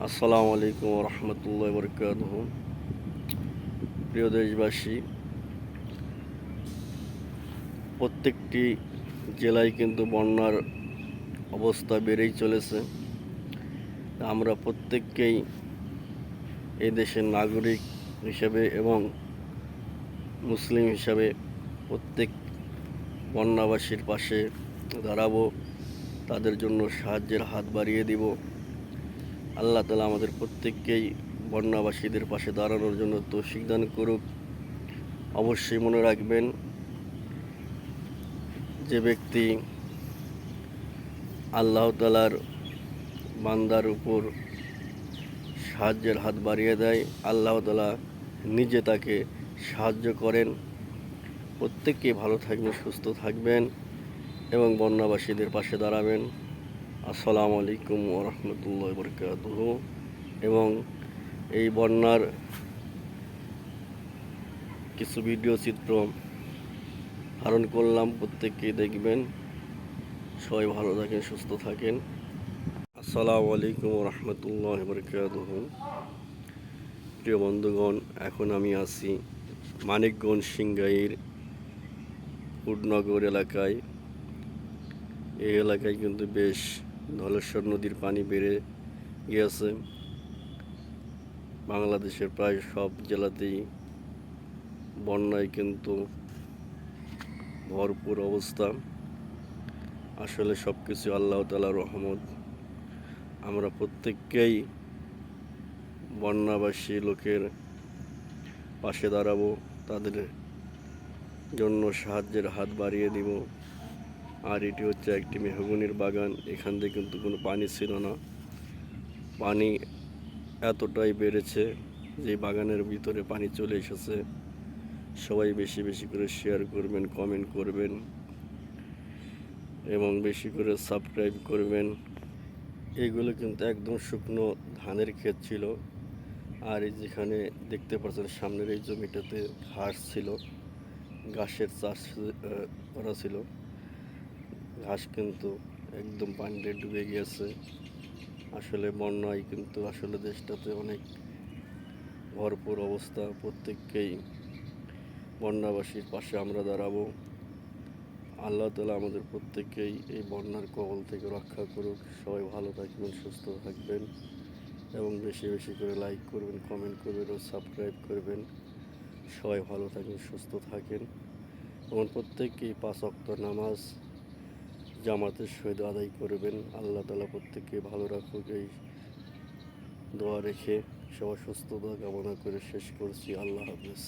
আসসালামু আলাইকুম রহমতুল্লাহ বরকাতুহ। প্রিয় দেশবাসী, প্রত্যেকটি জেলায় কিন্তু বন্যার অবস্থা বেড়েই চলেছে। আমরা প্রত্যেককেই এই দেশের নাগরিক হিসেবে এবং মুসলিম হিসাবে প্রত্যেক বন্যাবাসীর পাশে দাঁড়াবো, তাদের জন্য সাহায্যের হাত বাড়িয়ে দিব। আল্লাহ তাআলা আমাদের প্রত্যেককেই বন্যাবাসীদের পাশে দাঁড়ানোর জন্য তৌফিক দান করুক। অবশ্যই মনে রাখবেন, যে ব্যক্তি আল্লাহ তাআলার বান্দার উপর সাহায্যের হাত বাড়িয়ে দেয়, আল্লাহ তাআলা নিজে তাকে সাহায্য করেন। প্রত্যেককে ভালো থাকবেন, সুস্থ থাকবেন এবং বন্যাবাসীদের পাশে দাঁড়াবেন। আসসালামু আলাইকুম ওয়া রাহমাতুল্লাহি ওয়া বারাকাতুহু। এবং এই বন্যার কিছু ভিডিও চিত্র ধারণ করলাম, প্রত্যেককেই দেখবেন। সবাই ভালো থাকেন, সুস্থ থাকেন। আসসালামু আলাইকুম ওয়া রাহমাতুল্লাহি ওয়া বারাকাতুহু। প্রিয় বন্ধুগণ, এখন আমি আছি মানিকগঞ্জ সিংগাইর উডনগর এলাকায়। এই এলাকায় কিন্তু বেশ ধলেশ্বর নদীর পানি বেড়ে গিয়েছে। বাংলাদেশের প্রায় সব জেলাতেই বন্যায় কিন্তু ভরপুর অবস্থা। আসলে সব কিছু আল্লাহ তাআলার রহমত। আমরা প্রত্যেককেই বন্যাবাসী লোকের পাশে দাঁড়াবো, তাদের জন্য সাহায্যের হাত বাড়িয়ে দিব। আর এটি হচ্ছে একটি মেহগনির বাগান। এখান থেকে কিন্তু কোনো পানি ছিল না, পানি এতটাই বেড়েছে যে বাগানের ভিতরে পানি চলে এসেছে। সবাই বেশি বেশি করে শেয়ার করবেন, কমেন্ট করবেন এবং বেশি করে সাবস্ক্রাইব করবেন। এইগুলো কিন্তু একদম শুকনো ধানের ক্ষেত ছিল। আর এই যেখানে দেখতে পাচ্ছেন সামনের এই জমিটাতে ঘাস ছিল, ঘাসের চাষ করা ছিল। ঘাস কিন্তু একদম পানিতে ডুবে গিয়েছে। আসলে বন্যায় কিন্তু আসলে দেশটাতে অনেক ভরপুর অবস্থা। প্রত্যেককেই বন্যাবাসীর পাশে আমরা দাঁড়াবো। আল্লাহ তাআলা আমাদের প্রত্যেককেই এই বন্যার কবল থেকে রক্ষা করুক। সবাই ভালো থাকবেন, সুস্থ থাকবেন এবং বেশি বেশি করে লাইক করবেন, কমেন্ট করবেন ও সাবস্ক্রাইব করবেন। সবাই ভালো থাকেন, সুস্থ থাকেন এবং প্রত্যেককেই 5 ওয়াক্ত নামাজ জামাতের সহিত আদায় করবেন। আল্লাহ তাআলা প্রত্যেককে ভালো রাখুক, এই দোয়া রেখে সবার সুস্থতা কামনা করে শেষ করছি। আল্লাহ হাফেজ।